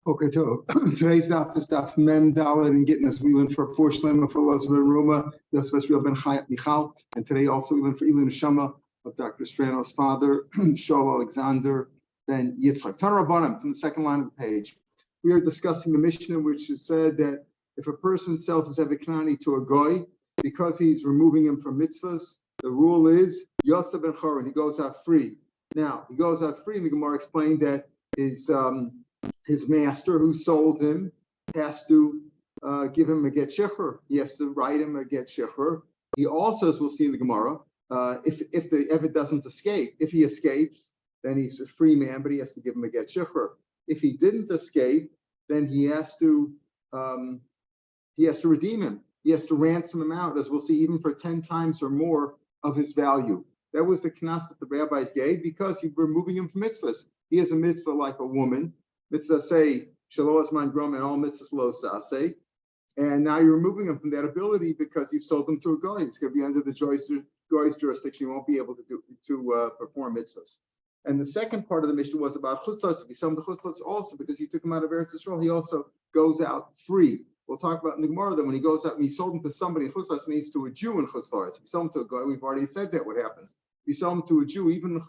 Okay, so today's daf is daf Mem Dalet and getting us we learn for four Shlema for Elazar and Roma, Yosef Ben Chayat Michal, and today also we learn for Elin Shama of Dr. Strano's father, Shaul Alexander Ben Yitzchak. Tana Rabbanim from the second line of the page. We are discussing the Mishnah, which has said that if a person sells his Eviknani to a goy because he's removing him from mitzvahs, the rule is Yotza Ben Choron, he goes out free. Now he goes out free, and the Gemara explained that his master who sold him has to give him a get shichur. He has to write him a get shichur. He also, as we'll see in the Gemara, if the Eved doesn't escape, if he escapes, then he's a free man, but he has to give him a get shichur. If he didn't escape, then he has to redeem him. He has to ransom him out, as we'll see, even for 10 times or more of his value. That was the knas that the rabbis gave because you were removing him from mitzvahs. He has a mitzvah like a woman. Mitzvah say shaloas man grom and all mitzvahs lo sase, and now you're removing him from that ability because you sold him to a goy. It's going to be under the goy's jurisdiction. You won't be able to perform mitzvahs. And the second part of the Mishnah was about chutzlars. If you sell him to chutzlars also because you took him out of Eretz Yisrael, he also goes out free. We'll talk about in the Gemara that when he goes out and he sold him to somebody, chutzlars means to a Jew in chutzlars. If you sell him to a goy, we've already said that what happens. If you sell him to a Jew, even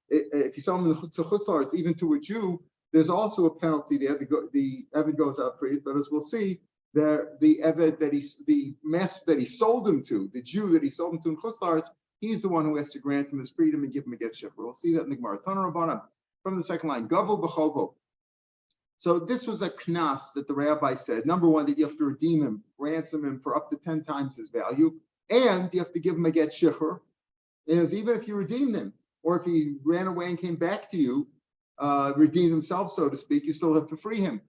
if you sell him to chutzlars, even to a Jew, there's also a penalty there. The Eved goes out free, but as we'll see, the Eved the master that he sold him to, the Jew that he sold him to in chutzlars, he's the one who has to grant him his freedom and give him a get shichur. We'll see that in the Gemara. Tana Rabbanan from the second line. Gavo b'chovo. So this was a knas that the rabbi said. Number one, that you have to redeem him, ransom him for up to 10 times his value, and you have to give him a get shichur. Even if you redeemed him, or if he ran away and came back to you, redeemed himself, so to speak, you still have to free him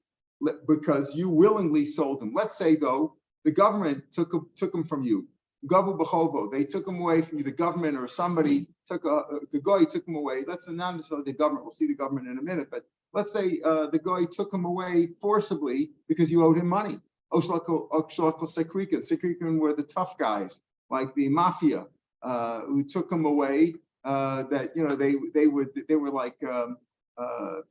because you willingly sold him. Let's say, though, the government took him from you. Gavu b'chovo, they took him away from you. The government or somebody the guy took him away. Let's say not necessarily the government. We'll see the government in a minute, but let's say the guy took him away forcibly because you owed him money. Sekrikan were the tough guys, like the mafia, who took him away. They were like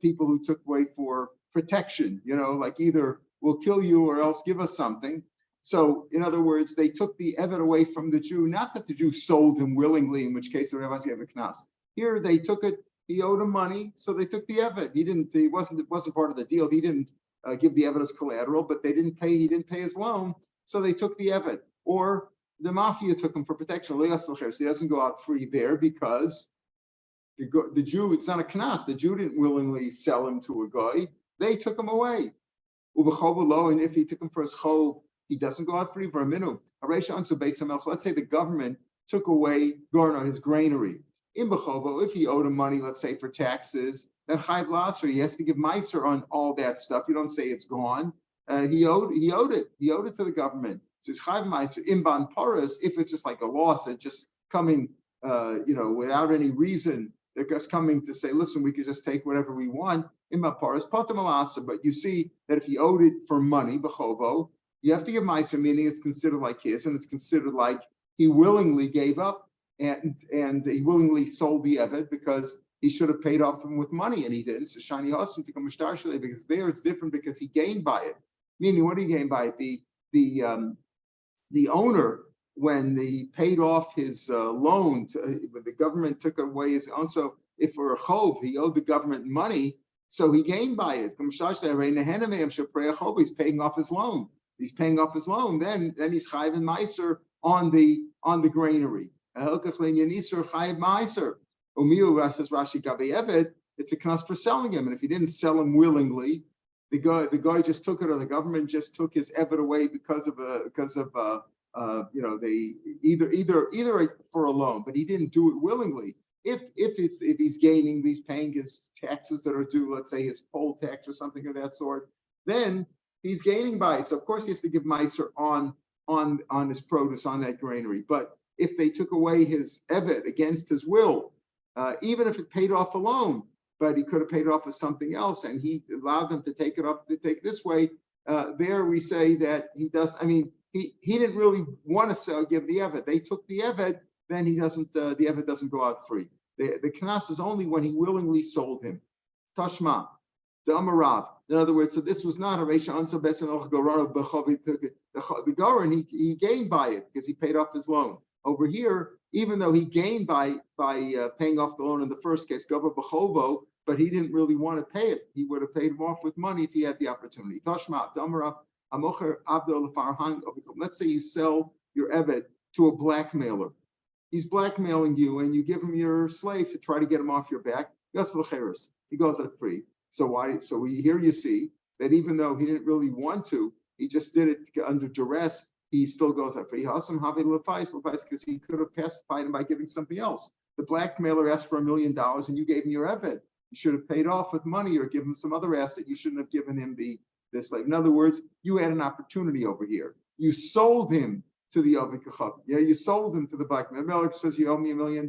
people who took away for protection, like either we'll kill you or else give us something. So, in other words, they took the Eved away from the Jew, not that the Jew sold him willingly, in which case the rabbis gave a knas. Here they took it, he owed him money, so they took the Eved. It wasn't part of the deal. He didn't give the Eved as collateral, but he didn't pay his loan, so they took the Eved. Or the mafia took him for protection. So he doesn't go out free there because the Jew, it's not a knas. The Jew didn't willingly sell him to a guy. They took him away. And if he took him for his chov, he doesn't go out free for a minute. Let's say the government took away his granary. If he owed him money, let's say for taxes, then chayv lasser, he has to give meiser on all that stuff. You don't say it's gone. He owed it. He owed it to the government. So it's chayv meiser. Imban paras, if it's just like a loss that's just coming, without any reason. They're just coming to say, listen, we could just take whatever we want. Imban paras potem alasa. But you see that if he owed it for money, b'chovo, you have to give meiser, meaning it's considered like his, and it's considered like he willingly gave up and he willingly sold the Eved because he should have paid off him with money, and he didn't. So shani hasam become mishtar because there it's different because he gained by it. Meaning, what did he gain by it? The owner, when he paid off his loan, when the government took away his own. So if for a chov he owed the government money, so he gained by it. He's paying off his loan. He's paying off his loan. Then he's chayiv and meiser on the granary. It's a knas for selling him, and if he didn't sell him willingly, the guy just took it, or the government just took his Eved away because of they either for a loan, but he didn't do it willingly. If he's gaining, he's paying his taxes that are due, let's say his poll tax or something of that sort, then he's gaining by it. So of course he has to give meiser on his produce, on that granary. But if they took away his Eved against his will, even if it paid off a loan, but he could have paid it off with something else, and he allowed them to take it up to take this way, there we say that he does. I mean, he didn't really want to give the Eved. They took the Eved, then he doesn't. The Eved doesn't go out free. The knas is only when he willingly sold him. Tashma. the Amarav. In other words, so this was not a Reisha Anso Besan Al Gorano Bechovi took it. The Goran he gained by it because he paid off his loan. Over here, even though he gained by paying off the loan in the first case, Gava Bechovo, but he didn't really want to pay it. He would have paid him off with money if he had the opportunity. Tashma Damarav Amocher Abdul Farhang. Let's say you sell your Eved to a blackmailer. He's blackmailing you, and you give him your slave to try to get him off your back. He goes out free. So why? So here you see that even though he didn't really want to, he just did it under duress. He still goes out free. Because he could have pacified him by giving something else. The blackmailer asked for $1 million, and you gave him your Eved. You should have paid off with money or given him some other asset. You shouldn't have given him the slave. In other words, you had an opportunity over here. You sold him to the Ovid Kachab. Yeah, you sold him to the blackmailer. The Melech says you owe me $1 million,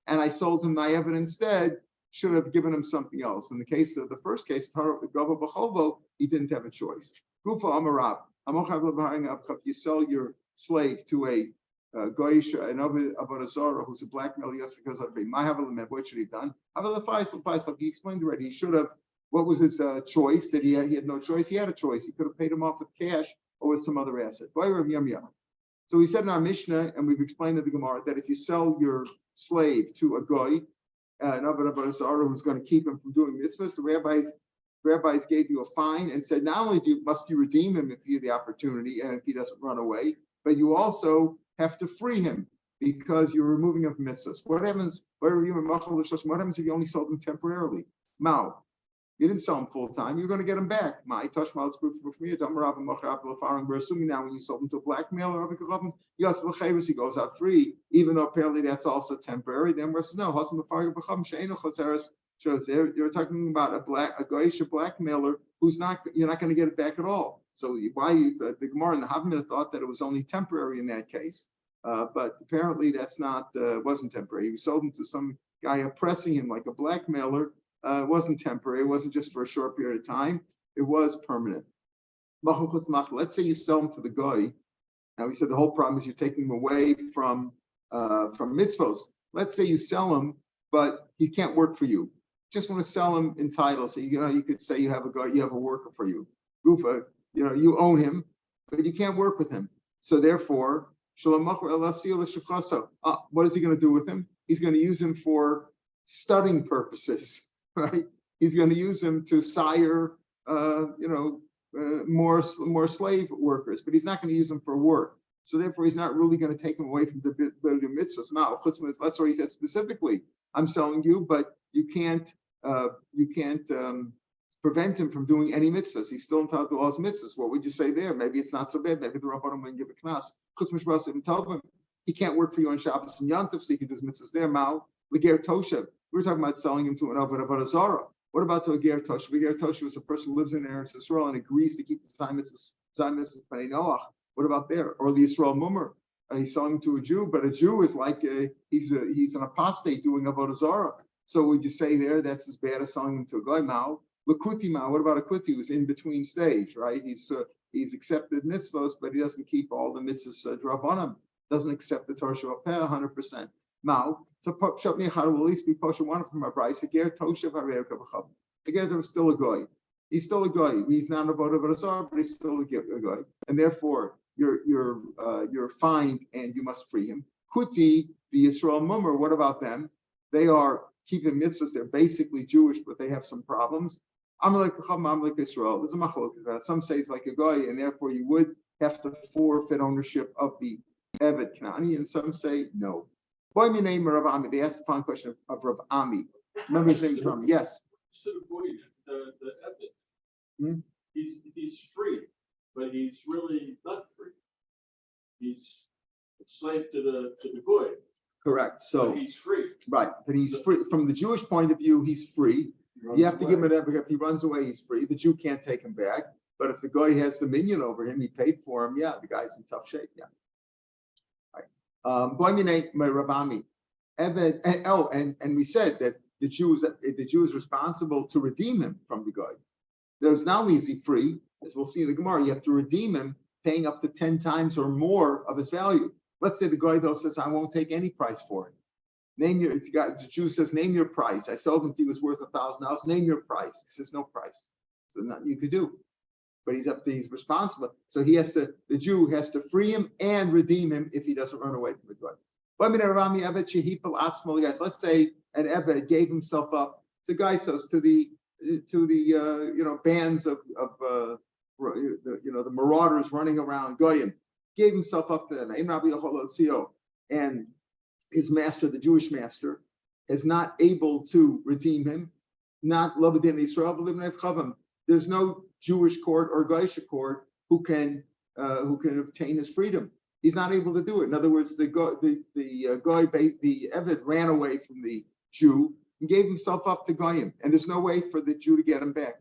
and I sold him my Eved instead. Should have given him something else. In the case of the first case, he didn't have a choice. Gufa Amarab. You sell your slave to a Goyish, an Avodah who's a blackmailer, yes, because of what should he have done? He explained already. He should have. What was his choice? He had no choice? He had a choice. He could have paid him off with cash or with some other asset. So we said in our Mishnah, and we've explained to the Gemara, that if you sell your slave to a Goy, an Avodah who's going to keep him from doing mitzvahs, the rabbis gave you a fine and said, not only must you redeem him if you have the opportunity and if he doesn't run away, but you also have to free him because you're removing him from mitzvahs. What happens if you only sold him temporarily? Mao. You didn't sell him full time. You're going to get him back. We're assuming now when you sold him to a blackmailer, he goes out free, even though apparently that's also temporary. Then we're saying, no, you're talking about a Goyish blackmailer who's you're not going to get it back at all. So the Gemara and the Havamina thought that it was only temporary in that case. But apparently that's wasn't temporary. He sold him to some guy oppressing him like a blackmailer. It wasn't temporary. It wasn't just for a short period of time. It was permanent. Let's say you sell him to the guy. Now we said the whole problem is you're taking him away from mitzvos. Let's say you sell him, but he can't work for you. Just want to sell him in title. So you could say you have a guy, you have a worker for you. Gufa, you own him, but you can't work with him. So therefore, what is he going to do with him? He's going to use him for studying purposes. Right? He's going to use them to sire, more slave workers, but he's not going to use them for work. So therefore, he's not really going to take them away from the mitzvahs. That's why he said specifically, "I'm selling you, but you can't prevent him from doing any mitzvahs. He's still entitled to all his mitzvahs." What would you say there? Maybe it's not so bad. Maybe the Rabbanim wouldn't give a knas. Tell him he can't work for you on Shabbos and Yom Tov, so he can do his mitzvahs there. Mao Leger Toshev. We were talking about selling him to an Avodah Zarah. What about to a Ger Toshev? A Ger Toshev is a person who lives in Eretz Yisrael and agrees to keep the time mitzvahs Bnei Noach. What about there? Or the Yisrael Mummer. He's selling him to a Jew, but a Jew is like he's an apostate doing Avodah Zarah. So would you say there that's as bad as selling him to a guy? Mao Lakuti Mao. What about a Kuti who's in between stage, right? He's accepted mitzvahs, but he doesn't keep all the mitzvahs drabanan. Doesn't accept the Torah Shabbat 100%. Mao. So Pshat will at least be Posha one from our Bryce. Ger Toshev Harei. Again, there's still a guy. He's still a guy. He's not a Avodah Zarah, but he's still a guy. And therefore, you're fined and you must free him. Kuti, the Yisrael Mummer, what about them? They are keeping mitzvahs. They're basically Jewish, but they have some problems. Amalek Israel. There's a machlok. Some say it's like a guy, and therefore you would have to forfeit ownership of the Eved Knani, and some say no. Boy, my name Rav Ami. They asked the following question of Rav Ami. Remember his name is Rav Ami. Yes. So the Eved, he's free, but he's really not free. He's a slave to the goy. Correct. So but he's free. Right, but he's free from the Jewish point of view. He's free. You have to give him an Eved. If he runs away, he's free. The Jew can't take him back. But if the guy has dominion over him, he paid for him. Yeah, the guy's in tough shape. Yeah. Right. My Rabami. Eved. And we said that the Jew is responsible to redeem him from the guy. There's not only is he free, as we'll see in the Gemara, you have to redeem him, paying up to 10 times or more of his value. Let's say the guy though says, "I won't take any price for it." name your, the Jew says, name your price. I sold him if he was worth $1,000. Name your price. He says, no price. So nothing you could do. But he's responsible. So the Jew has to free him and redeem him if he doesn't run away from the guy. Let's say an Eved gave himself up to Gaisos, to the bands of the marauders running around Goyim, gave himself up to them. And his master, the Jewish master, is not able to redeem him. Not Labadin Israel, there's no Jewish court or Goyish court who can obtain his freedom. He's not able to do it. In other words, the Eved ran away from the Jew and gave himself up to Goyim, and there's no way for the Jew to get him back.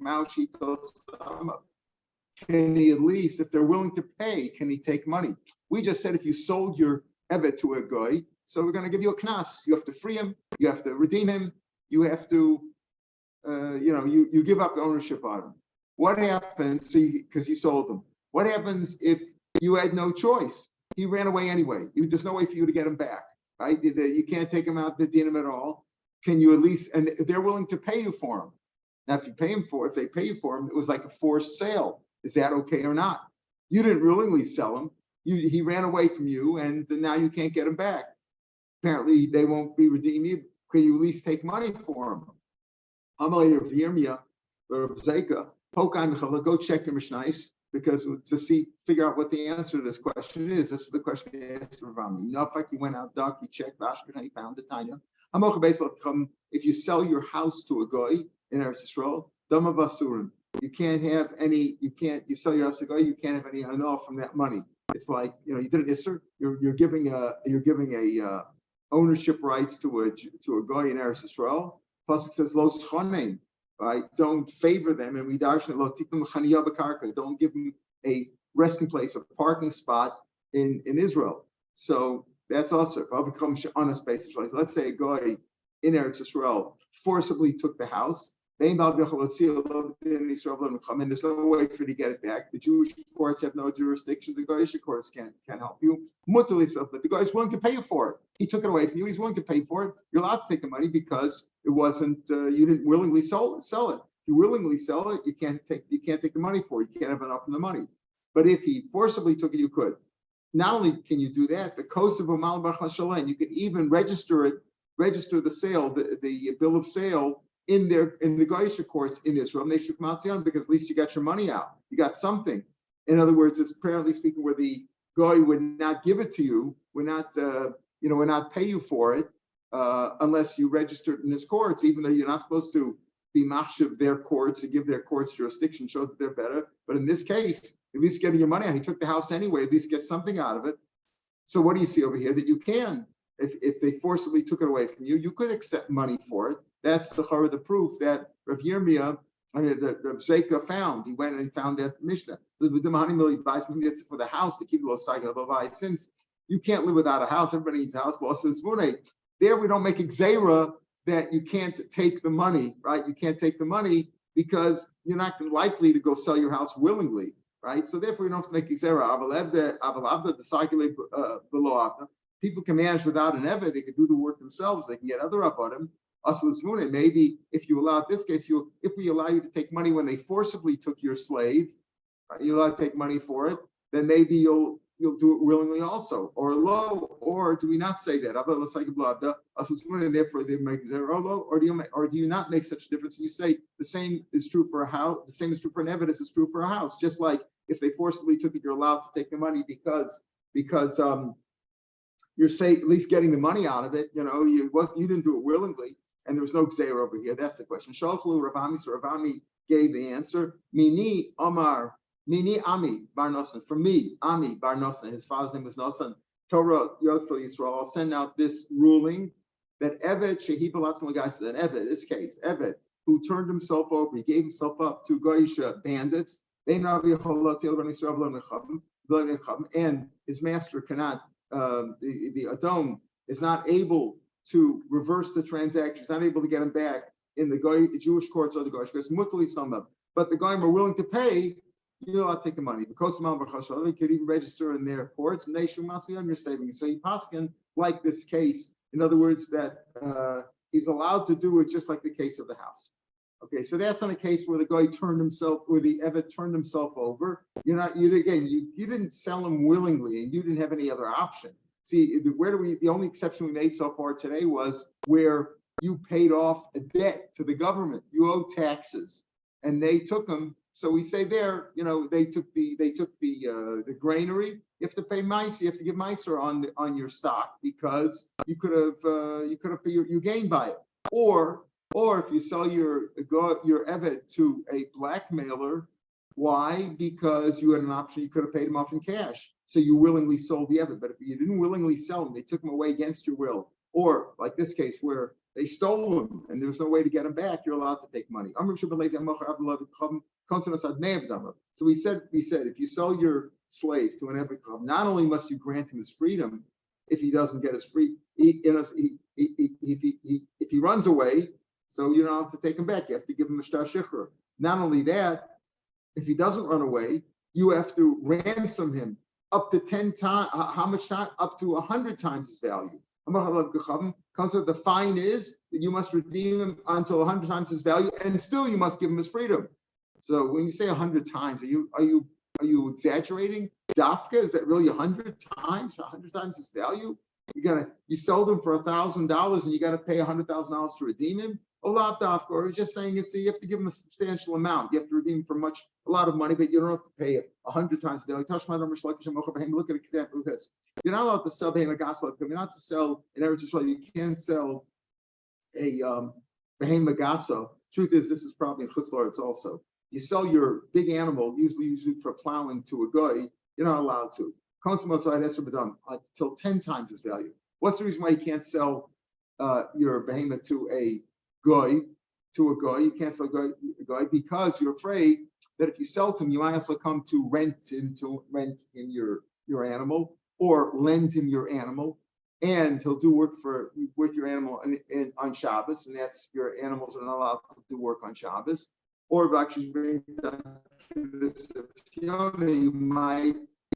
Can he at least, if they're willing to pay, can he take money? We just said if you sold your Eved to a Goy, so we're going to give you a knas. You have to free him. You have to redeem him. You have to, you give up ownership on him. What happens, because you sold him? What happens if you had no choice? He ran away anyway. There's no way for you to get him back, right? You can't take him out, redeem him at all. Can you at least, and they're willing to pay you for him. Now, if they pay you for him, it was like a forced sale. Is that okay or not? You didn't willingly sell him. He ran away from you, and now you can't get him back. Apparently, they won't be redeeming you. Can you at least take money for him? Go check your Mishnais, because figure out what the answer to this question is. This is the question he asked Rav Meir. He went out dark, he checked, he found the Tanya. If you sell your house to a goy in Eretz Yisrael, you can't have any. You sell your house to a goy, you can't have any annal from that money. It's like you did an isser. You're giving a ownership rights to a goy in Eretz Yisrael. Plus it says lo schonein. Right? Don't favor them, and we don't give them a resting place, a parking spot in Israel. So that's also on a space. Let's say a guy in Eretz Yisrael forcibly took the house. And there's no way for you to get it back. The Jewish courts have no jurisdiction. The Goyish courts can't help you. But the guy is willing to pay you for it. He took it away from you. He's willing to pay for it. You're allowed to take the money because it wasn't. You didn't willingly sell it. If you willingly sell it, you can't take the money for it. You can't have enough from the money. But if he forcibly took it, you could. Not only can you do that, the Kosev Umal Bar Chashalim, you can even register the sale, the bill of sale in the Goyish courts in Israel, because at least you got your money out. You got something. In other words, it's apparently speaking where the Goy would not give it to you, would not pay you for it unless you registered in his courts, even though you're not supposed to be machshav their courts and give their courts jurisdiction, show that they're better. But in this case, at least getting your money out. He took the house anyway, at least get something out of it. So what do you see over here? That you can, if they forcibly took it away from you, you could accept money for it. That's the proof that Rav Rav Zeka found. He went and found that Mishnah. So that's for the house to keep the cycle of a. Since you can't live without a house, everybody needs a house. There we don't make exera that you can't take the money, right? You can't take the money because you're not likely to go sell your house willingly, right? So therefore, you don't have to make exera. People can manage without an eved. They can do the work themselves. They can get other rabbanim. Maybe if you allow this case, if we allow you to take money when they forcibly took your slave, right, you allow to take money for it, then maybe you'll do it willingly also. Or do we not say that? And therefore they make zero, or do you not make such a difference? And you say the same is true for a house, the same is true for an evidence is true for a house. Just like if they forcibly took it, you're allowed to take the money because you're safe, at least getting the money out of it. You didn't do it willingly. And there was no gzeir over here. That's the question. Shalchlu Ravami. So Ravami gave the answer. Mini Ami Bar Nosan. For me, Ami Bar Nosan. His father's name was Nosan. Torah Yotzal Yisrael. I'll send out this ruling that Eved Shehi Balatzmal Guys, an Eved, this case, Eved, who turned himself over, he gave himself up to Goyish bandits. And his master cannot. The Adon is not able to reverse the transaction. He's not able to get him back in the Jewish courts or the Goyish courts. But the Goyim are willing to pay. You're allowed to take the money. Because you could even register in their courts, and they should on your savings. So you paskin like this case In other words, that he's allowed to do it just like the case of the house. Okay, so that's on a case where the guy turned himself, where the Evet turned himself over. You didn't sell him willingly, and you didn't have any other option. See, the only exception we made so far today was where you paid off a debt to the government. You owe taxes, and they took them. So we say there, they took the granary. You have to pay mice. You have to give micer on your stock because you gained by it. Or if you sell your Evet to a blackmailer, why? Because you had an option. You could have paid him off in cash. So you willingly sold the Evet. But if you didn't willingly sell him, they took him away against your will. Or like this case where they stole him and there was no way to get him back, you're allowed to take money. So we said if you sell your slave to an Evet, not only must you grant him his freedom if he doesn't get his free, if he runs away, so you don't have to take him back. You have to give him a shtar shichur. Not only that, if he doesn't run away, you have to ransom him up to 10 times. How much time? Up to 100 times his value. The fine is that you must redeem him until 100 times his value, and still you must give him his freedom. So when you say 100 times, are you exaggerating? Dafka, is that really 100 times? 100 times his value? You sold him for $1,000 and you got to pay $100,000 to redeem him? Olav dafka, or just saying you have to give him a substantial amount. You have to redeem for a lot of money, but you don't have to pay it 100 times a day. Look at an example of this. You're not allowed to sell behema gasol. You're not to sell in Eretz Yisrael. You can't sell a behema gasol. Truth is, this is probably in Chutz La'aretz also. You sell your big animal, usually for plowing, to a guy. You're not allowed to. Until 10 times his value. What's the reason why you can't sell your behemoth to a guy? You can't sell a guy because you're afraid that if you sell to him, you might also come to rent him your animal or lend him your animal, and he'll do work with your animal on Shabbos, and that's your animals are not allowed to do work on Shabbos. Or actually,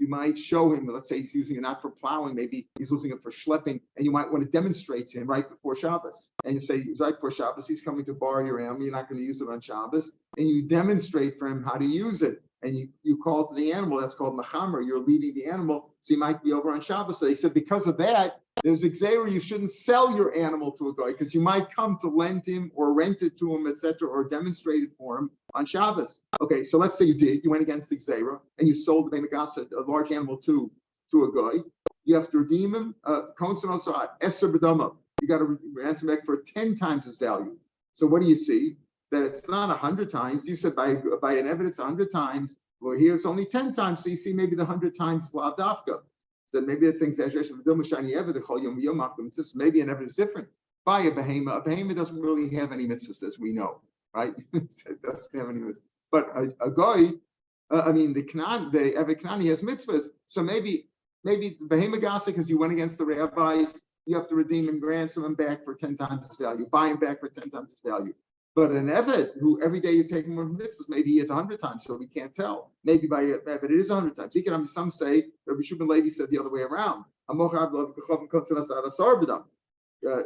you might show him, let's say he's using it not for plowing, maybe he's using it for schlepping, and you might want to demonstrate to him right before Shabbos. And you say, right before Shabbos, he's coming to borrow your animal, you're not going to use it on Shabbos, and you demonstrate for him how to use it. And you call to the animal, that's called mechamer, you're leading the animal, so you might be over on Shabbos. So they said, because of that, there's a gzeira, you shouldn't sell your animal to a guy, because you might come to lend him or rent it to him, etc., or demonstrate it for him on Shabbos. Okay, so let's say you went against the gzeira, and you sold the Beimagasa, a large animal to a guy. You have to redeem him, eser b'dama. You got to ransom back for 10 times his value. So what do you see? That it's not 100 times. You said by an evidence 100 times. Well, here it's only 10 times. So you see maybe the 100 times is lav dafka. Then maybe that's an exaggeration. Maybe an evidence different. By a behema doesn't really have any mitzvahs, as we know, right? It doesn't have any mitzvahs. But a guy, the Evet Knani has mitzvahs. So maybe behema gasa, because you went against the rabbis, you have to redeem and ransom him back for 10 times his value, buy him back for 10 times his value. But an Evet, who every day you take him with mitzvahs, maybe he is 100 times, so we can't tell. Maybe by Evet it is 100 times. Some say, Rabbi Shubin Levi said the other way around.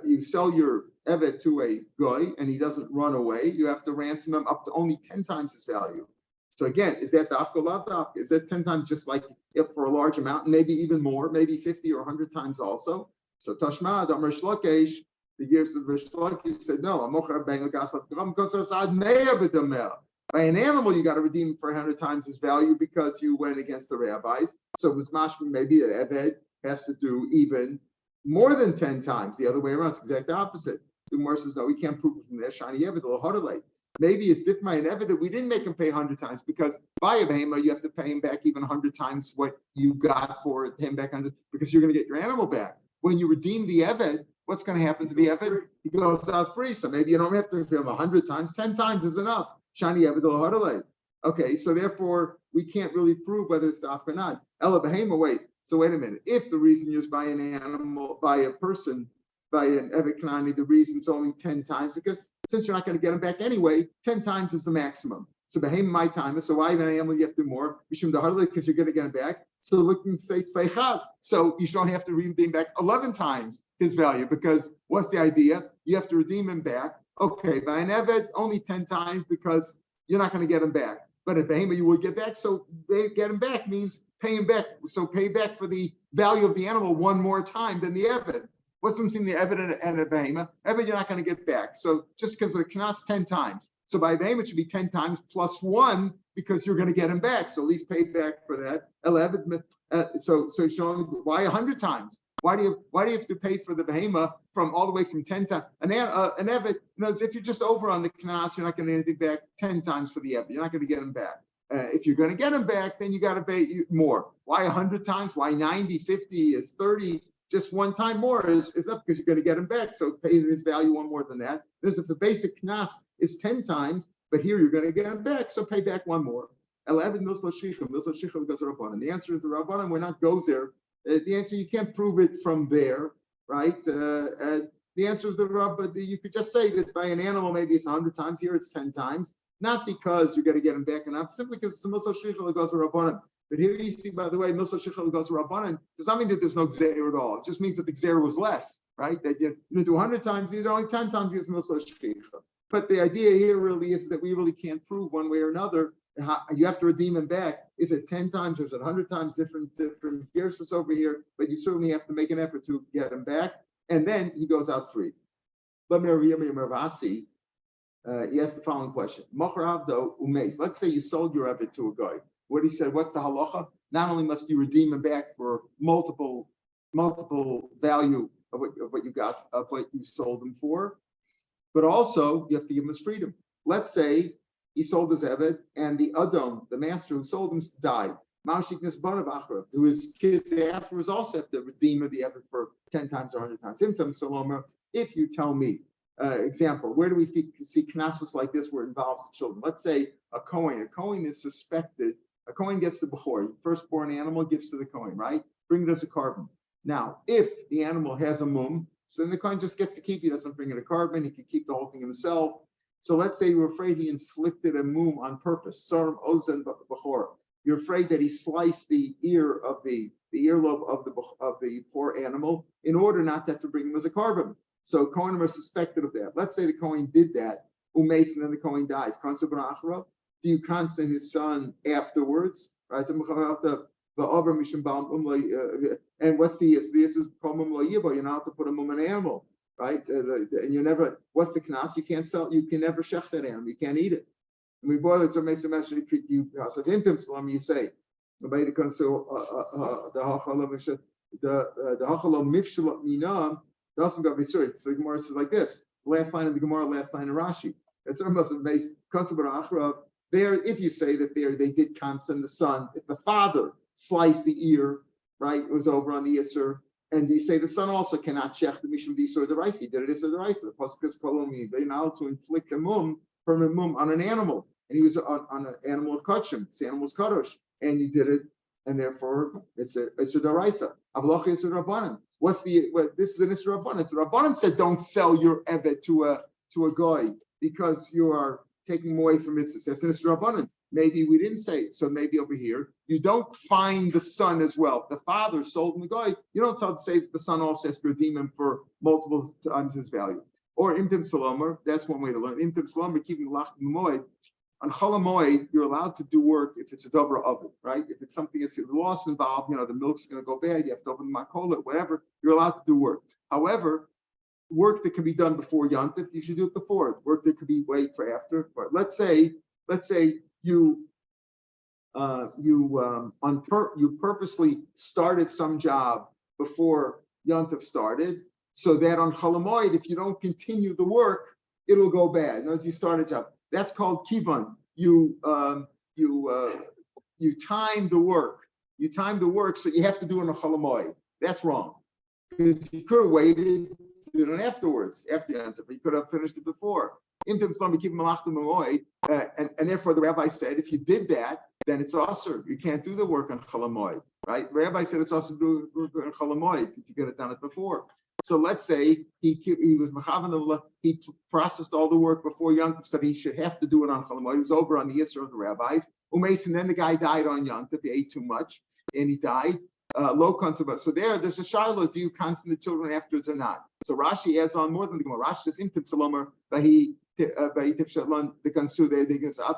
You sell your Evet to a guy and he doesn't run away, you have to ransom him up to only 10 times his value. So again, is that dafka lav dafka? Is that 10 times just like if for a large amount, maybe even more, maybe 50 or 100 times also? So Tashma, Amar Shlokesh, the years of Rish Lakish said, no, by an animal, you got to redeem him for 100 times his value because you went against the rabbis. So it was mashma maybe that Eved has to do even more than 10 times. The other way around, it's the exact opposite. The Gemara says, no, we can't prove it from there. Shani Eved, maybe it's different by an Eved that we didn't make him pay 100 times because by a behema, you have to pay him back even 100 times what you got for him back 100 because you're going to get your animal back. When you redeem the Eved, what's going to happen to the Eved? He goes out free. So maybe you don't have to pay him 100 times. 10 times is enough. Shani Eved al. Okay, so therefore, we can't really prove whether it's dafka or not. Ela behema, wait. So wait a minute. If the reason used by an animal, by a person, by an Evet Knani, the reason's only 10 times, because since you're not going to get him back anyway, 10 times is the maximum. So behema my time. So why even animal you have to do more? Because you're going to get it back. So looking say so you should only have to redeem back 11 times his value, because what's the idea? You have to redeem him back. Okay, by an eved only 10 times because you're not going to get him back. But at behema you would get back. So get him back means pay him back. So pay back for the value of the animal one more time than the eved. What's the difference between the eved and a behema? Eved you're not going to get back. So just because of the knas 10 times. So by behema it should be 10 times plus 1 because you're going to get him back. So at least pay back for that. So why 100 times? Why do you have to pay for the behema from all the way from 10 times? An eved, if you're just over on the knas, you're not going to get anything back 10 times for the eved. You're not going to get him back. If you're going to get him back, then you got to pay more. Why 100 times? Why 90, 50 is 30? Just one time more is up because you're going to get him back. So pay his value one more than that. Because if the basic knas is 10 times, but here you're going to get him back, so pay back one more. 11 milsla shichim goes to Rabbanan. The answer is the Rabbanan. We're not goes there. The answer, you can't prove it from there, right? The answer is the Rabbanan. You could just say that by an animal maybe it's 100 times. Here it's 10 times. Not because you're going to get him back enough, simply because it's a milsla shichim goes to Rabbanan. But here you see, by the way, milsla shichim goes to Rabbanan does not mean that there's no gzeir at all. It just means that the gzeir was less, right? That you do 100 times, you do only 10 times use milsla shichim. But the idea here really is that we really can't prove one way or another. You have to redeem him back. Is it 10 times or is it 100 times different gears over here? But you certainly have to make an effort to get him back. And then he goes out free. He asked the following question. Let's say you sold your eved to a guy. What he said, what's the halacha? Not only must you redeem him back for multiple value of what you got, of what you sold him for, but also you have to give him his freedom. Let's say he sold his eved and the Adam, the master who sold him, died. To his kids afterwards also have to redeem the eved for 10 times or 100 times. If you tell me, example, where do we see knasos like this where it involves the children? Let's say a Kohen is suspected. A Kohen gets the bechor, firstborn animal gives to the Kohen, right? Bring it as a carbon. Now, if the animal has a mum, so then the Kohen just gets to keep. He doesn't bring it a carbon. He can keep the whole thing himself. So let's say you're afraid he inflicted a mum on purpose. Sarim ozen bechor. You're afraid that he sliced the ear of the earlobe of the poor animal in order not to have to bring him as a carbon. So Kohen are suspected of that. Let's say the Kohen did that, umes, and then the Kohen dies. Do you constant his son afterwards? Right? And what's the is you're not allowed to put a mum in an animal, right? And you never. What's the knas? You can't sell. You can never shech that animal. You can't eat it. And we boil it so makes you house of intim salam. You say the hachalom mifshalat minam doesn't go visur. So the Gemara says like this: last line of the Gemara, last line of Rashi. It's almost amazing. There, if you say that they did constant the son, if the father sliced the ear, right, it was over on the Isser, and you say the son also cannot shech the mishum disur deraisa, he did it Isser deraisa. The pasuk is kolomi, they now to inflict a mum, permanent mum on an animal, and he was on an animal of kachim, this animal was kadosh, and you did it, and therefore it's a deraisa. Avloch Isser rabbanan. This is an Isser rabbanan. The rabbanan said don't sell your eved to a guy because you are taking him away from mitzvahs. That's an Isser rabbanan. Maybe we didn't say it, so maybe over here you don't find the son as well. The father sold him the guy. You don't tell to say that the son also has to redeem him for multiple times his value. Or imtim salomer. That's one way to learn. Imtim salomer, keeping lach moed. On cholamoid, you're allowed to do work if it's a dover oven, right? If it's something that's loss involved, the milk's going to go bad. You have to open the makola, whatever. You're allowed to do work. However, work that can be done before Yantif, you should do it before. Work that could be wait for after. But let's say you purposely started some job before Yantif started, so that on Cholamoid, if you don't continue the work, it'll go bad. As you start a job, that's called kivan. You time the work. You time the work, so you have to do it on Cholamoid. That's wrong because you could have waited. Did it afterwards, after Yantif. You could have finished it before. And therefore the rabbi said, if you did that, then it's also you can't do the work on Cholamoid, right? The rabbi said it's also do work on Cholamoid if you could have done it before. So let's say he was mechavan, he processed all the work before Yom Tov, so he should have to do it on Chol Hamoed. He was over on the Yisr of the rabbis. Umeis, and then the guy died on Yom Tov. He ate too much, and he died. Low concept. So there's a shiloh. Do you constant the children afterwards or not? So Rashi adds on more than the Gemara. Rashi says, "Im tip salomer bahi tip shalon the kansu."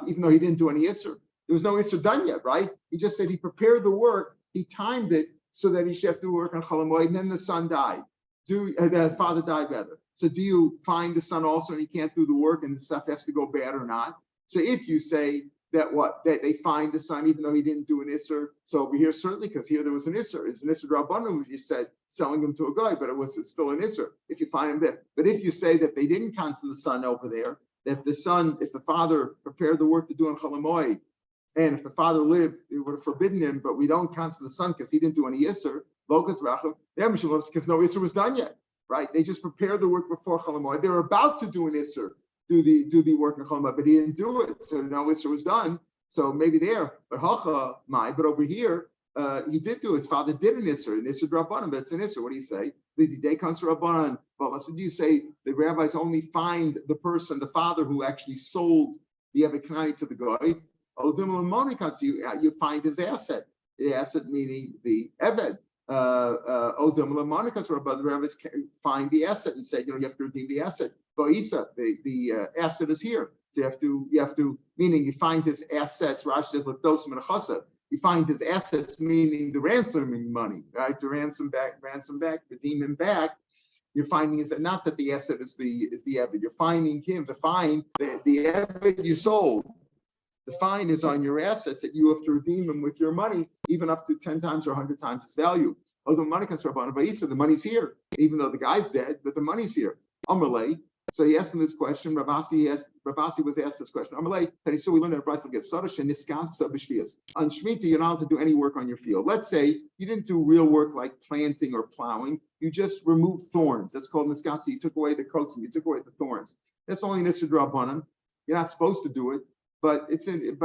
Even though he didn't do any Yisr, there was no Yisr done yet, right? He just said he prepared the work. He timed it so that he should have to work on Chol Hamoed, and then the son died. The father died rather. So do you find the son also, and he can't do the work, and the stuff has to go bad or not? So if you say that they find the son even though he didn't do an Isser, so over here certainly, because here there was an Isser. It's an Isser Rabbanim, which you said selling him to a guy, but it's still an Isser if you find him there. But if you say that they didn't cancel the son over there, that the son, if the father prepared the work to do on Chol Hamoed, and if the father lived, it would have forbidden him, but we don't cancel the son because he didn't do any Isser, because no Isser was done yet, right? They just prepared the work before Chol Hamoed. They were about to do an Isser, do the work in Chol Hamoed, but he didn't do it, so no Isser was done. So maybe there, but but over here, he did do. His father did an Isser Rabbanan, but it's an Isser. What do you say? The day comes to Rabbanan. But so do you say the rabbis only find the person, the father who actually sold the Avikanai to the guy? You find his asset. The asset meaning the Eved. The rabbis find the asset and say, you have to redeem the asset. The asset is here. So you have to, meaning you find his assets. Rashi says, you find his assets, meaning the ransoming money, right? To ransom back, redeem him back. You're finding is that not that the asset is the Eved. You're finding him. The Eved you sold. The fine is on your assets that you have to redeem them with your money, even up to 10 times or 100 times its value. Although money comes from the money's here, even though the guy's dead, but the money's here. Amalei. So he asked him this question. Rabasi was asked this question. Amalei, so we learned that Bryce will get Sadash and Niskansa Bishvias. On Shemitah, you're not allowed to do any work on your field. Let's say you didn't do real work like planting or plowing. You just removed thorns. That's called Niskansa. You took away the coats and you took away the thorns. That's only Nisr Drabanan. You're not supposed to do it. But it's right, and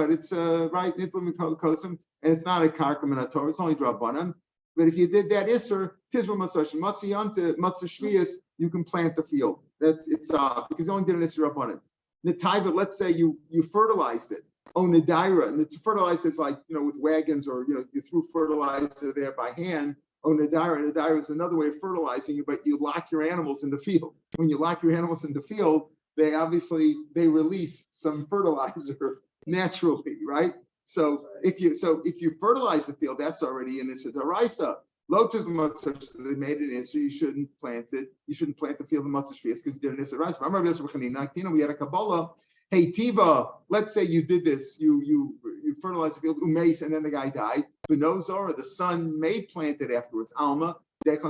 it's not a karkam and a Torah, it's only drabanan. But if you did that Isser, Tizra Masash, Matzah Shvias, you can plant the field. Because you only did an Isser drabanan. Netaiva, let's say you fertilized it. Oh, Nadaira, and the fertilizer is like, with wagons or, you threw fertilizer there by hand. Oh, Nadaira is another way of fertilizing you, but you lock your animals in the field. When you lock your animals in the field, they release some fertilizer naturally, right? So if you fertilize the field, that's already in this daraisa. Lotus matzah, they made it in, so you shouldn't plant it. You shouldn't plant the field of matzah shvius because you did an daraisa. We had a Kabbalah. Hey Tiva, let's say you did this. You fertilized the field, umeis, and then the guy died. But no Zora, the son may plant it afterwards. Alma, even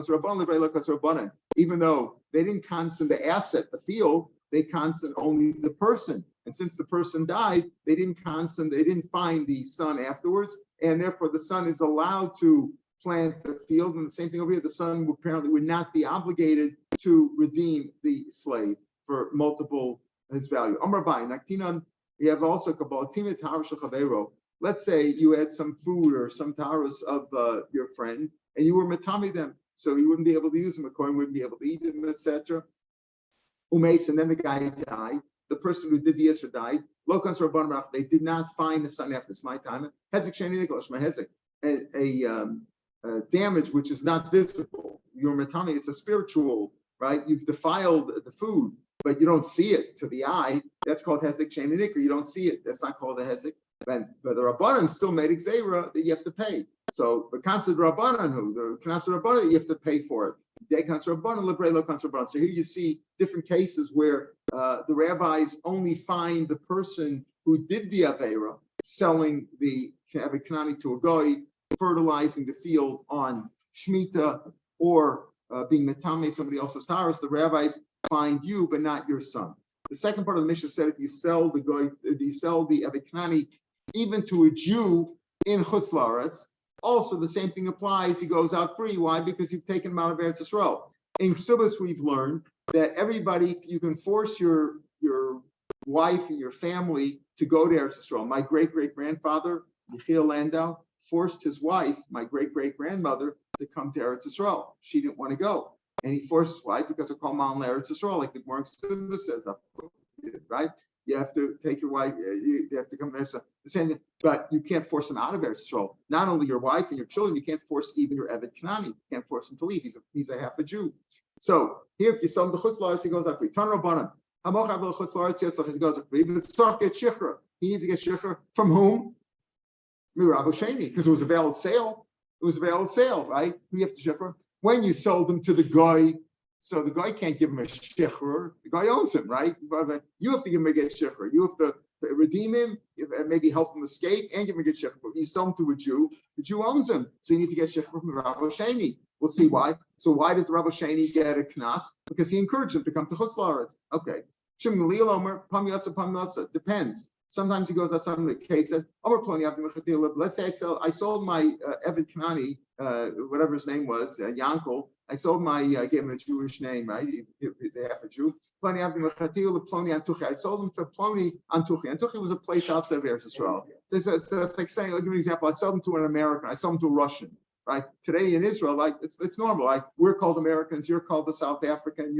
though they didn't constant the asset, the field. They constant only the person. And since the person died, they didn't find the son afterwards. And therefore the son is allowed to plant the field. And the same thing over here, the son apparently would not be obligated to redeem the slave for multiple his value. Amar Bai, Naktinan, we have also Kabbalah Tahar Shechavero. Let's say you had some food or some taharos of your friend, and you were matami them. So you wouldn't be able to use them, a kohen wouldn't be able to eat them, etc. Umeis, and then the guy died. The person who did the Yisr died. Lokans Rabban, they did not find the son after it's my time. Hezek Sheni Nikolash Mahezek, a damage which is not visible. Your matami, it's a spiritual, right? You've defiled the food, but you don't see it to the eye. That's called Hezek Sheni Nikor. You don't see it. That's not called a Hezek. But the Rabbanan still made Xera that you have to pay. So the Kansa Rabbanan, you have to pay for it. So here you see different cases where the rabbis only find the person who did the Avera, selling the Avikanani to a goy, fertilizing the field on Shemitah, or being Metame, somebody else's taharos. The rabbis find you, but not your son. The second part of the Mishnah said if you sell the Avikanani even to a Jew in Chutz La'aretz, also, the same thing applies. He goes out free. Why? Because you've taken him out of Eretz Yisrael. In Ksubas, we've learned that you can force your wife and your family to go to Eretz Yisrael. My great-great-grandfather, Yechiel Landau, forced his wife, my great-great-grandmother, to come to Eretz Yisrael. She didn't want to go. And he forces, why? Because of Kol Mal Eretz Yisrael, like the Gemara says, right? You have to take your wife, you have to come there. So the same thing, but you can't force him out of Eretz Yisrael. Not only your wife and your children, you can't force even your Eved Kanani. You can't force him to leave. He's a half a Jew. So here, if you sell him the Chutz La'aretz, he goes out free. Tan Rabbanan. He goes out free. But he needs to get Shiur from whom? Rav Sheni, because it was a valid sale. It was a valid sale, right? You have to Shiur. When you sold them to the guy, so the guy can't give him a Shiur. The guy owns him, right? You have to give him a get Shiur. You have to redeem him, and maybe help him escape, and give him a get Shiur. But you sell him to a Jew, the Jew owns him. So you need to get Shiur from Rav Sheni. We'll see why. So why does Rav Sheni get a knas? Because he encouraged him to come to Chutz La'aretz. Okay. Depends. Sometimes he goes out something like Kate said, let's say I sold my Eved Kanani, whatever his name was, Yankel. I sold my, gave him a Jewish name, right? He's a half a Jew. I sold him to Ploni Antuchi. Antuchi was a place outside of Eretz Yisrael. So it's like saying, I'll give you an example. I sold him to an American. I sold him to a Russian. Right today in Israel, like it's normal. Like we're called Americans, you're called the South African,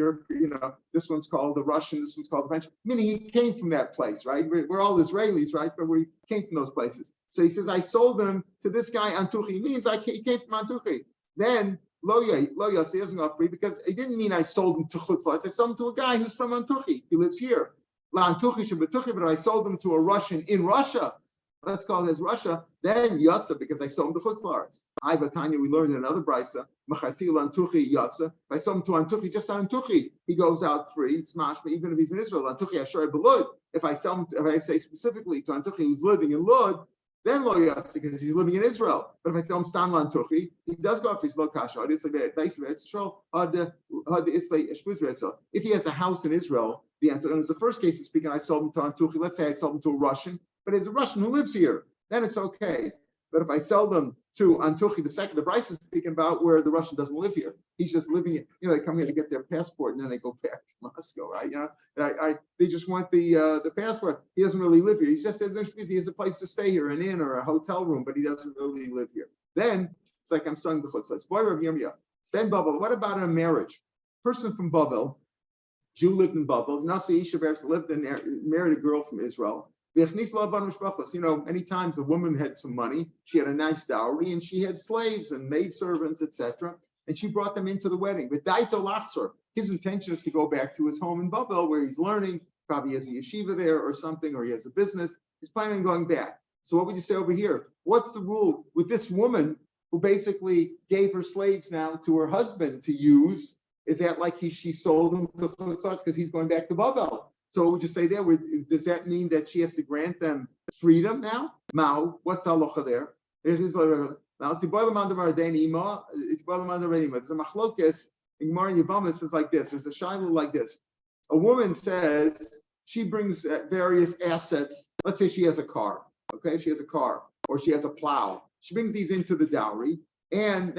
this one's called the Russian, this one's called the French. Meaning he came from that place, right? We're all Israelis, right? But we came from those places. So he says, I sold them to this guy Antuchi. Means he came from Antuchi. Then lo yatsi, he doesn't go free because it didn't mean I sold him to Chutz La'aretz. I sold him to a guy who's from Antuchi. He lives here. La Antuchi shebetuchi, but I sold them to a Russian in Russia. Let's call it as Russia, then Yatsa, because I sold him to Chutz La'aretz. I, Batanya, we learned in another brisa, Machatil Antuchi Yatsa. If I sold him to Antuchi, just Antuchi, he goes out free. It's mashma, even if he's in Israel. Antuchi Asher Belud. If I sell him, if I say specifically to Antuchi who's living in Lud, then Lo Yatsa, because he's living in Israel. But if I tell him Stam Antuchi, he does go out free. He's Lo Kasha. If he has a house in Israel, the answer is the first case is speaking, I sold him to Antuchi. Let's say I sold him to a Russian. But it's a Russian who lives here, then it's okay. But if I sell them to Antuchi, the Bryce is speaking about where the Russian doesn't live here. He's just living, they come here to get their passport and then they go back to Moscow, right? They just want the passport. He doesn't really live here. He just says he has a place to stay here, an inn or a hotel room, but he doesn't really live here. Then it's like I'm selling the chutzah. Boy, Rav Yirmiyah. Then Babel. What about a marriage? Person from Babel, Jew lived in Babel. Nasi Isha lived and married a girl from Israel. Many times the woman had some money, she had a nice dowry, and she had slaves and maidservants, etc. And she brought them into the wedding. But Daito Lachsor, his intention is to go back to his home in Babel where he's learning, probably has a yeshiva there or something, or he has a business. He's planning on going back. So what would you say over here? What's the rule with this woman who basically gave her slaves now to her husband to use? Is that like she sold them to Chutzatz because he's going back to Babel? So what would you say there? Does that mean that she has to grant them freedom now? Mao, what's the halacha there? There's a machlokes in Gemara Yevamah says like this. There's a shiloh like this. A woman says she brings various assets. Let's say she has a car. Okay, she has a car or she has a plow. She brings these into the dowry, and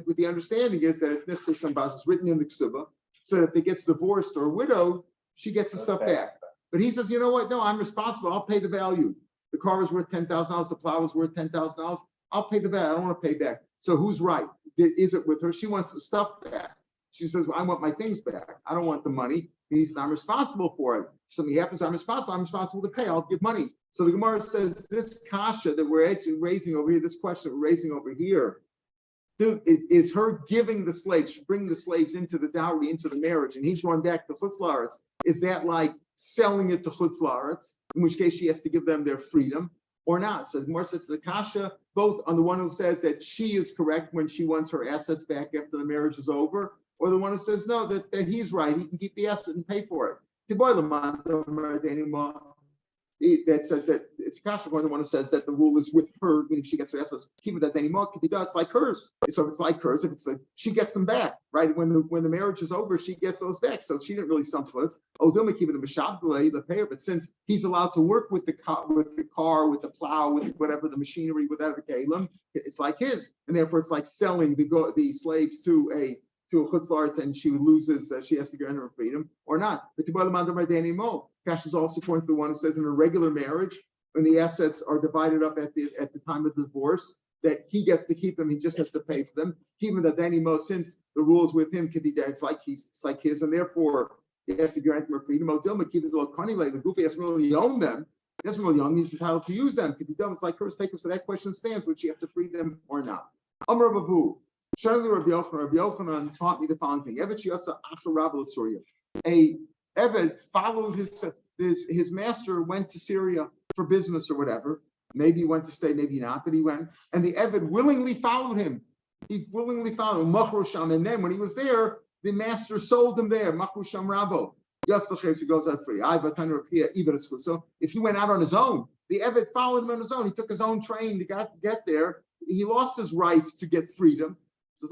with the understanding is that it's nichsei sambas, it's written in the ksuba, so that if they gets divorced or widowed, she gets the stuff back. But he says, you know what? No, I'm responsible. I'll pay the value. The car is worth $10,000. The plow is worth $10,000. I'll pay the value. I don't want to pay back. So who's right? Is it with her? She wants the stuff back. She says, well, I want my things back. I don't want the money. He says, I'm responsible for it. If something happens, I'm responsible to pay. I'll give money. So the Gemara says, this kasha that we're raising over here, this question we're raising over here, is her giving the slaves, bringing the slaves into the dowry, into the marriage, and he's going back to Chutz La'aretz. Is that like selling it to Chutz La'aretz, in which case she has to give them their freedom, or not? So the Gemara says the kasha, both on the one who says that she is correct when she wants her assets back after the marriage is over, or the one who says no, that he's right, he can keep the asset and pay for it. That says that it's kasha, the one who says that the rule is with her, meaning she gets her assets, keep it that anymore. It's like hers. So if it's like hers, if it's like she gets them back, right? When the marriage is over, she gets those back. So she didn't really sell floods. Keep it in the payer, but since he's allowed to work with the car, with the plow, with whatever the machinery, whatever kalim, it's like his, and therefore it's like selling the slaves to a Chutz La'aretz, and she loses, she has to grant her freedom or not. But Cash is also pointing to the one who says in a regular marriage, when the assets are divided up at the time of divorce, that he gets to keep them, he just has to pay for them. Even that then since the rules with him, it's like his, and therefore you have to grant him a freedom. The goofy doesn't really own them. He doesn't really own them, he's entitled to use them. It's like first take, so that question stands, which you have to free them or not. Amar Bavu. Surely Rabbi Yochanan taught me the following thing. A Eved followed his master, went to Syria for business or whatever. Maybe he went to stay, maybe not, but he went. And the Eved willingly followed him. He willingly followed him. And then when he was there, the master sold him there. Machrusham Rabo. He goes out free. So if he went out on his own, the Eved followed him on his own. He took his own train to get there. He lost his rights to get freedom. If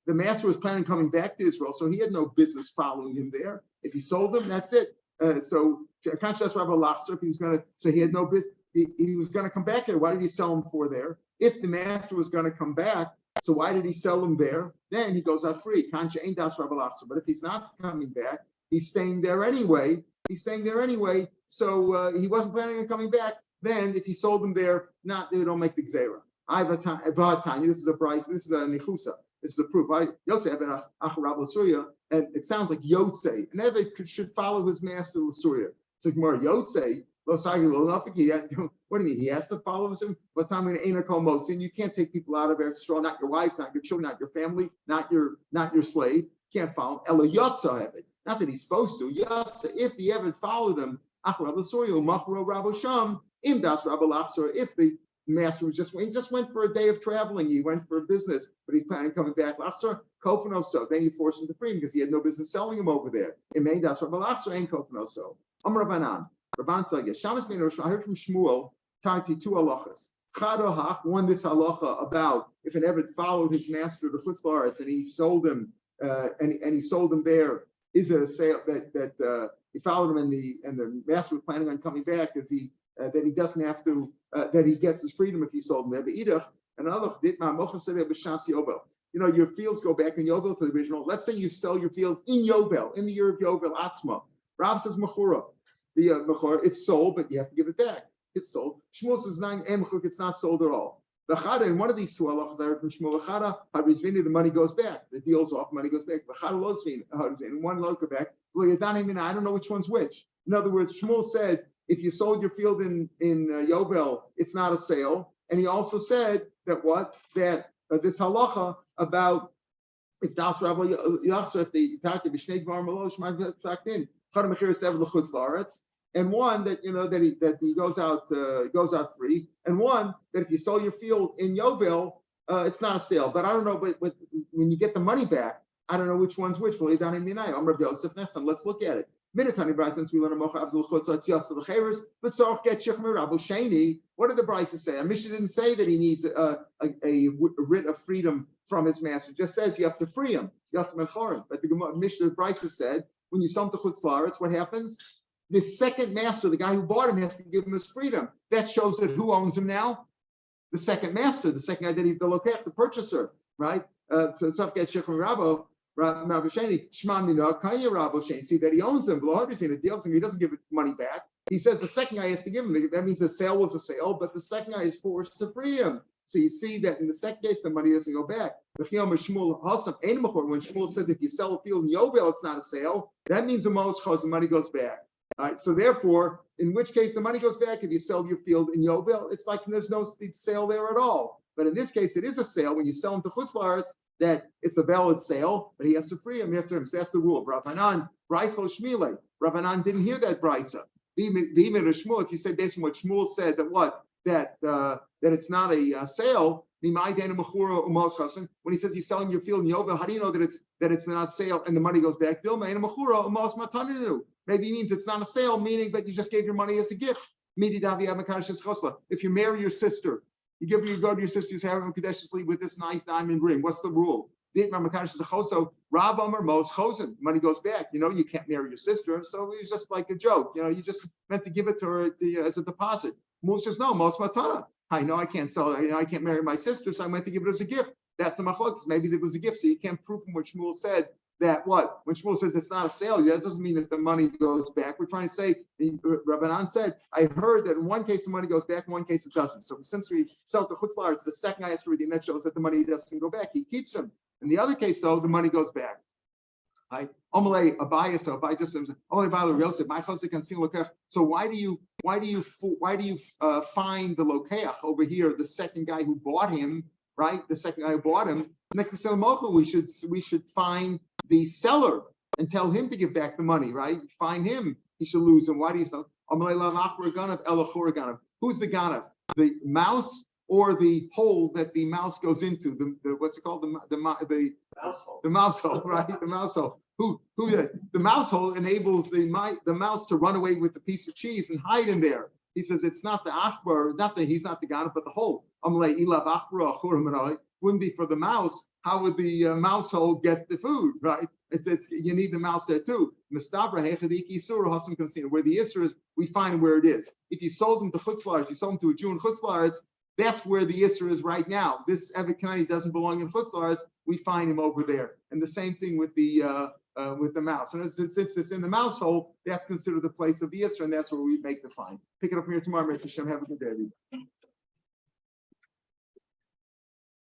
the master was planning on coming back to Israel, so he had no business following him there. If he sold him, that's it. So if he was going to, so he had no business. He was going to come back there. Why did he sell him for there? If the master was going to come back, so why did he sell him there? Then he goes out free. But if he's not coming back, he's staying there anyway. So he wasn't planning on coming back. Then if he sold them there, they don't make the gzeira. This is a price. This is a nichusa. This is a proof. And it sounds like Yotzei. And Eved should follow his master L'Surya. It's like more Yotzei. What do you mean? He has to follow him. And you can't take people out of Eretz Yisrael, not your wife, not your children, not your family, not your slave. Can't follow him. Ela Yotza Eved. Not that he's supposed to. Yotza. If the Eved followed him, if the master he just went for a day of traveling, he went for business, but he's planning on coming back. Then you force him to free him because he had no business selling him over there. Rabban said, I heard from Shmuel, Tarti two halachas. One, this halacha about if an Eved followed his master to Chutz La'aretz and he sold him, and he sold him there. Is it a sale that he followed him and the master was planning on coming back? Is he that he doesn't have to that he gets his freedom if he sold him there? But another your fields go back in Yovel to the original. Let's say you sell your field in Yovel, in the year of Yovel Atzma. Rav says Mechura. The Mechura, it's sold, but you have to give it back. It's sold. Shmuel says it's not sold at all. The Chada, in one of these two halachas I heard from Shmuel, Chada, Hadrizvini, the money goes back. The deal's off, money goes back. The Chada Losvin, Hadrizvini, one loka back. I don't know which one's which. In other words, Shmuel said, if you sold your field in Yovel, it's not a sale. And he also said that this halacha about if Das Rabbi Yachzer, if the Tarti B'Shnei Dvar Malosh might be plugged in, Chada Mechir Sev L'Chutz La'aretz, and one that that he goes out free, and one that if you sold your field in Yovel, it's not a sale. But I don't know. But when you get the money back, I don't know which one's which. Let's look at it. Minatani Bryce, since we learn a Mocha Abdul Chutz, it's Yatsa the Cheres, but Tzorch get Shechmer Rabu Sheni. What did the Bryce say? Mishnah didn't say that he needs a writ of freedom from his master. It just says you have to free him. Yatsa Mechorim. But the Mishnah Bryce said when you sell him to Chutz La'aretz, what happens? The second master, the guy who bought him, has to give him his freedom. That shows that who owns him now? The second master, the second guy that he's the lokech, the purchaser, right? So it's up get Shechmer Rabu. See that he owns him. The deals him. He doesn't give money back. He says the second guy has to give him. That means the sale was a sale, but the second guy is forced to free him. So you see that in the second case, the money doesn't go back. When Shmuel says if you sell a field in Yovel, it's not a sale. That means the most chos, the money goes back. All right. So therefore, in which case the money goes back if you sell your field in Yovel, it's like there's no sale there at all. But in this case, it is a sale when you sell him to Chutz La'aretz. That it's a valid sale, but he has to free him. So that's the rule. Rav Hanan, Brisa Shmile. Rav Hanan didn't hear that Brisa. Shmuel, if you say based on what Shmuel said, that it's not a sale. When he says you're selling your field in Yovel, how do you know that it's not a sale and the money goes back? Maybe he means it's not a sale, meaning that you just gave your money as a gift. If you marry your sister. You go to your sister's harem kadeshly with this nice diamond ring. What's the rule? Rav Amar Mos Chosen. Money goes back. You can't marry your sister, so it was just like a joke. You just meant to give it to her as a deposit. Mos says no, Mos Matana. I know I can't sell it. I can't marry my sister, so I meant to give it as a gift. That's a machlokes. Maybe it was a gift, so you can't prove from what Shmuel said that what? When Shmuel says it's not a sale, that doesn't mean that the money goes back. We're trying to say, Rabbanan said, I heard that in one case the money goes back, in one case it doesn't. So since we sell to Chutz La'aretz, the second I asked to redeem, that shows that the money doesn't go back. He keeps them. In the other case, though, the money goes back. Right? Amalei Abayah, so Abayah just says, Amalei Ba'al Yosef, my chosek can see lokech. So why do you find the lokeach over here, the second guy who bought him, right? The second guy who bought him. We should find the seller and tell him to give back the money, right? Find him, he should lose. And why do you say who's the ganav? The mouse or the hole that the mouse goes into? The what's it called? The mouse hole, right? The mouse hole. The mouse hole enables the mouse to run away with the piece of cheese and hide in there. He says it's not the achbar, he's not the ganav, but the hole. Wouldn't be for the mouse. How would the mouse hole get the food, right? It's you need the mouse there too. Where the Isser is, we find where it is. If you sold them to Chutz La'aretz, you sold them to a Jew in Chutz La'aretz, that's where the Isser is right now. This Evet Kanani doesn't belong in Chutz La'aretz, we find him over there. And the same thing with the mouse. And since it's in the mouse hole, that's considered the place of the Isser, and that's where we make the find. Pick it up here tomorrow, Mitzvah Hashem. Have a good day, everybody.